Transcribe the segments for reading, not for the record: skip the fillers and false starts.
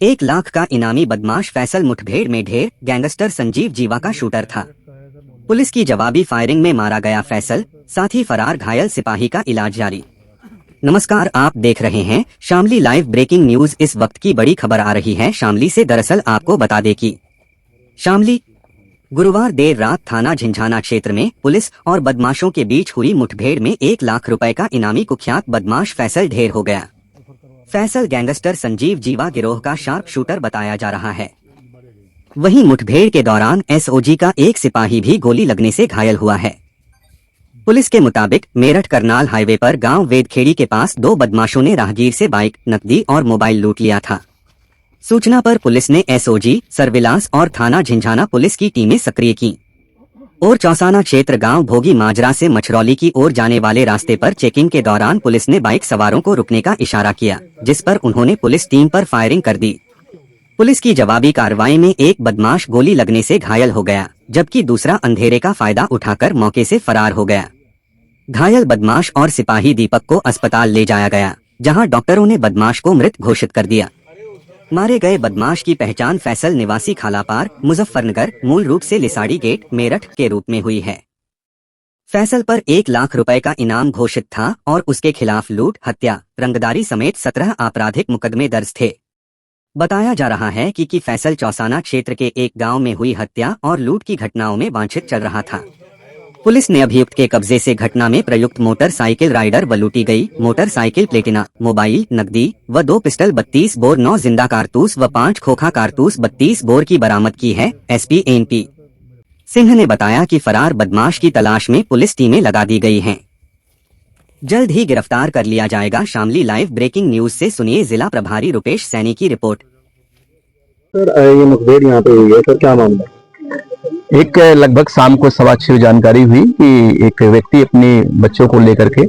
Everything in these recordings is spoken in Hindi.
1 लाख का इनामी बदमाश फैसल मुठभेड़ में ढेर, गैंगस्टर संजीव जीवा का शूटर था। पुलिस की जवाबी फायरिंग में मारा गया फैसल, साथ ही फरार घायल सिपाही का इलाज जारी। नमस्कार, आप देख रहे हैं शामली लाइव ब्रेकिंग न्यूज। इस वक्त की बड़ी खबर आ रही है शामली से। दरअसल आपको बता दें कि शामली गुरुवार देर रात थाना झिंझाना क्षेत्र में पुलिस और बदमाशों के बीच हुई मुठभेड़ में 1 लाख रुपए का इनामी कुख्यात बदमाश फैसल ढेर हो गया। फैसल गैंगस्टर संजीव जीवा गिरोह का शार्प शूटर बताया जा रहा है। वहीं मुठभेड़ के दौरान एसओजी का एक सिपाही भी गोली लगने से घायल हुआ है। पुलिस के मुताबिक मेरठ करनाल हाईवे पर गांव वेदखेड़ी के पास 2 बदमाशों ने राहगीर से बाइक, नकदी और मोबाइल लूट लिया था। सूचना पर पुलिस ने एसओजी, सर्विलांस और थाना झिंझाना पुलिस की टीमें सक्रिय की और चौसाना क्षेत्र गांव भोगी माजरा से मछरौली की ओर जाने वाले रास्ते पर चेकिंग के दौरान पुलिस ने बाइक सवारों को रुकने का इशारा किया, जिस पर उन्होंने पुलिस टीम पर फायरिंग कर दी। पुलिस की जवाबी कार्रवाई में एक बदमाश गोली लगने से घायल हो गया, जबकि दूसरा अंधेरे का फायदा उठाकर मौके से फरार हो गया। घायल बदमाश और सिपाही दीपक को अस्पताल ले जाया गया, जहां डॉक्टरों ने बदमाश को मृत घोषित कर दिया। मारे गए बदमाश की पहचान फैसल निवासी खालापार, मुजफ्फरनगर, मूल रूप से लिसाड़ी गेट, मेरठ के रूप में हुई है। फैसल पर 1 लाख रुपए का इनाम घोषित था और उसके खिलाफ लूट, हत्या, रंगदारी समेत 17 आपराधिक मुकदमे दर्ज थे। बताया जा रहा है कि फैसल चौसाना क्षेत्र के एक गांव में हुई हत्या और लूट की घटनाओं में वांछित चल रहा था। पुलिस ने अभियुक्त के कब्जे से घटना में प्रयुक्त मोटरसाइकिल राइडर व लूटी गई मोटरसाइकिल प्लेटिना, मोबाइल, नकदी व 2 पिस्टल, 32 बोर 9 जिंदा कारतूस व 5 खोखा कारतूस 32 बोर की बरामद की है। एसपी एनपी सिंह ने बताया कि फरार बदमाश की तलाश में पुलिस टीमें लगा दी गई हैं। जल्द ही गिरफ्तार कर लिया जाएगा। शामली लाइव ब्रेकिंग न्यूज से सुनिए जिला प्रभारी रुपेश सैनी की रिपोर्ट। सर, ये मुठभेड़ यहाँ पे हुई है, सर क्या मामला? एक लगभग शाम को 6:15 जानकारी हुई कि एक व्यक्ति अपने बच्चों को लेकर के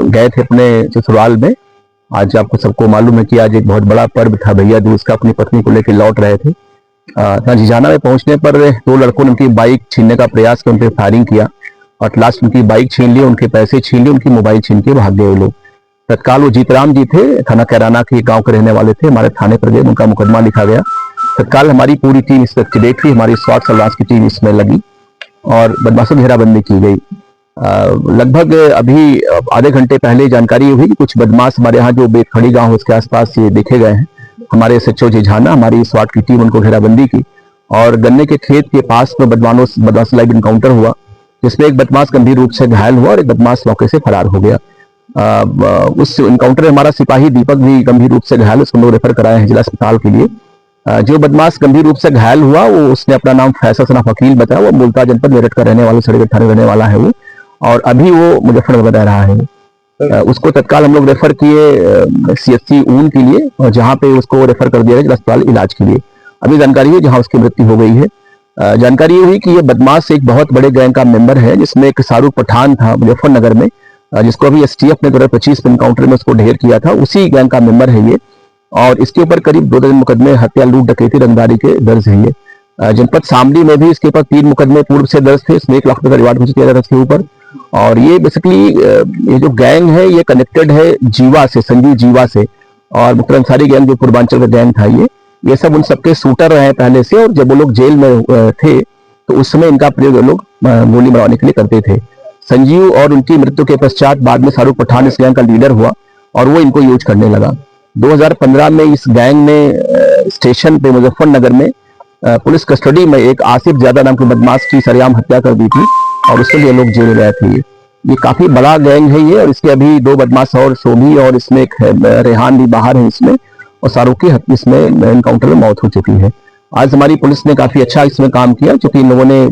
गए थे अपने ससुराल में। आज आपको सबको मालूम है कि आज एक बहुत बड़ा पर्व था, भैया दूज का। अपनी पत्नी को लेकर लौट रहे थे। झिंझाना में पहुंचने पर 2 लड़कों ने उनकी बाइक छीनने का प्रयास किया, उन पर फायरिंग किया और लास्ट उनकी बाइक छीन ली, उनके पैसे छीन लिए, उनकी मोबाइल छीन के भाग गए वो लोग। तत्काल वो जीतराम जी थे, थाना कैराना के गाँव के रहने वाले थे, हमारे थाने पर गए, उनका मुकदमा लिखा गया। तत्काल हमारी पूरी टीम इस पर एक्टिवेट हुई, हमारी स्वाट सर्विलांस की टीम इसमें लगी और बदमाशों की घेराबंदी की गई। लगभग अभी आधे घंटे पहले जानकारी हुई कि कुछ बदमाश हमारे यहाँ जो बेखड़ी गांव है उसके आसपास ये देखे गए हैं। हमारे एसएचओ झिंझाना, हमारी स्वाट की टीम उनको घेराबंदी की और गन्ने के खेत के पास में बदमाश लाइव इनकाउंटर हुआ, जिसमें एक बदमाश गंभीर रूप से घायल हुआ और एक बदमाश मौके से फरार हो गया। उस इनकाउंटर में हमारा सिपाही दीपक भी गंभीर रूप से घायल, उसको हम लोग रेफर कराए हैं जिला अस्पताल के लिए। जो बदमाश गंभीर रूप से घायल हुआ वो उसने अपना नाम फैसल सना वकील बताया। वो मूलतः जनपद मेरठ का रहने वाला, सड़ीगढ़ थाने रहने वाला है वो, और अभी वो मुजफ्फरनगर रह रहा है। उसको तत्काल हम लोग रेफर किए सीएचसी ऊन के लिए, और जहाँ पे उसको रेफर कर दिया जिला अस्पताल इलाज के लिए। अभी जानकारी है जहाँ उसकी मृत्यु हो गई है। जानकारी ये हुई कि ये बदमाश एक बहुत बड़े गैंग का मेंबर है, जिसमें एक शाहरुख पठान था मुजफ्फरनगर में, जिसको अभी एसटीएफ ने 2025 में इनकाउंटर में उसको ढेर किया था। उसी गैंग का मेंबर है ये और इसके ऊपर करीब 2 दर्जन मुकदमे हत्या, लूट, डकैती, रंगदारी के दर्ज हैं। ये जनपद शामली में भी इसके ऊपर 3 मुकदमे पूर्व से दर्ज थे। इसमें 1 लाख रुपए का रिवार्ड घोषित किया गया था इसके ऊपर। और ये बेसिकली ये जो गैंग है ये कनेक्टेड है जीवा से, संजीव जीवा से, और मुख्तार अंसारी गैंग जो पूर्वांचल का गैंग था ये सब उन सबके शूटर रहे पहले से। और जब वो लोग जेल में थे तो उस समय इनका प्रयोग लोग गोली मरवाने के लिए करते थे। संजीव और उनकी मृत्यु के पश्चात बाद में शाहरुख पठान इस गैंग का लीडर हुआ और वो इनको यूज करने लगा। 2015 में इस गैंग ने स्टेशन पे मुजफ्फरनगर में पुलिस कस्टडी में एक आसिफ ज्यादा नाम के बदमाश की सरेआम हत्या कर दी थी और उसके लिए लोग जेल गए थे। ये काफी बड़ा गैंग है ये, और इसके अभी 2 बदमाश और सोभी और इसमें एक रेहान भी बाहर है इसमें, और शाहरुख की इसमें एनकाउंटर में मौत हो चुकी है। आज हमारी पुलिस ने काफी अच्छा इसमें काम किया, क्योंकि इन लोगों ने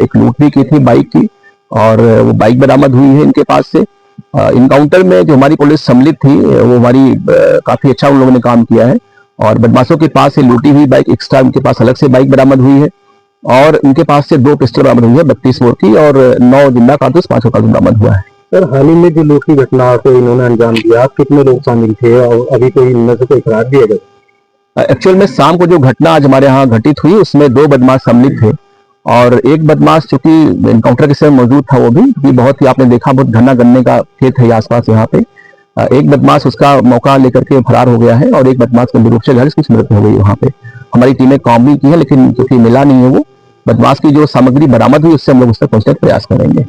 एक लूट भी की थी बाइक की, और वो बाइक बरामद हुई है इनके पास से। इनकाउंटर में जो हमारी पुलिस सम्मिलित थी वो हमारी काफी अच्छा उन लोगों ने काम किया है, और बदमाशों के पास से लूटी हुई बाइक एक्स्ट्रा उनके पास अलग से बाइक बरामद हुई है, और उनके पास से 2 पिस्टल बरामद हुई है 32 बोर की, और 9 जिंदा कारतूस, 5 कारतूस बरामद हुआ है। सर, हाल ही में जो लूट की घटना को इन्होंने अंजाम दिया, कितने लोग शामिल थे और अभी कोई इनमें से कोई करार दिया गया? एक्चुअल में शाम को जो घटना आज हमारे यहाँ घटित हुई उसमें 2 बदमाश सम्मिलित थे, और एक बदमाश जो कि इनकाउंटर के समय मौजूद था वो भी बहुत ही, आपने देखा, बहुत घना गन्ने का खेत है आसपास यहाँ पे। एक बदमाश उसका मौका लेकर के फरार हो गया है और एक बदमाश गंभीर रूप से घायल, उसकी मृत्यु हो गई वहां पे। हमारी टीमें काम भी की है, लेकिन क्योंकि मिला नहीं है वो बदमाश की जो सामग्री बरामद हुई उससे हम लोग उस तक पहुंचने का प्रयास करेंगे।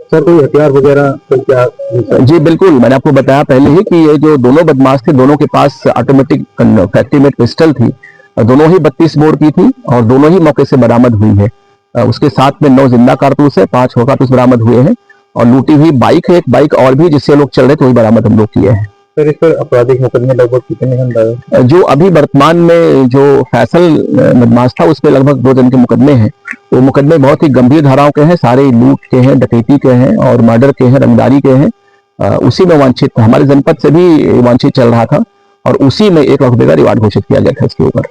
सर कोई हथियार वगैरह तो क्या? जी बिल्कुल, मैंने आपको बताया पहले ही कि ये जो दोनों बदमाश थे, दोनों के पास ऑटोमेटिक फैक्ट्री मेड पिस्टल थी, दोनों ही 32 बोर की थी और दोनों ही मौके से बरामद हुई है। उसके साथ में 9 जिंदा कारतूस है, 5 हो कारतूस बरामद हुए हैं और लूटी हुई बाइक है, एक बाइक और भी जिससे लोग चल रहे थे, वही बरामद हम लोग किए हैं। सर इस पर आपराधिक मुकदमे लगभग कितने हैं अंदाजा? जो अभी वर्तमान में जो फैसल बदमाश था उसमें लगभग 2 जन के मुकदमे हैं। वो मुकदमे बहुत ही गंभीर धाराओं के हैं, सारे लूट के हैं, डकैती के हैं और मर्डर के हैं, रंगदारी के हैं। उसी में वांछित हमारे जनपद से भी वांछित चल रहा था और उसी में 1 लाख रुपए का रिवार्ड घोषित किया गया था इसके ऊपर।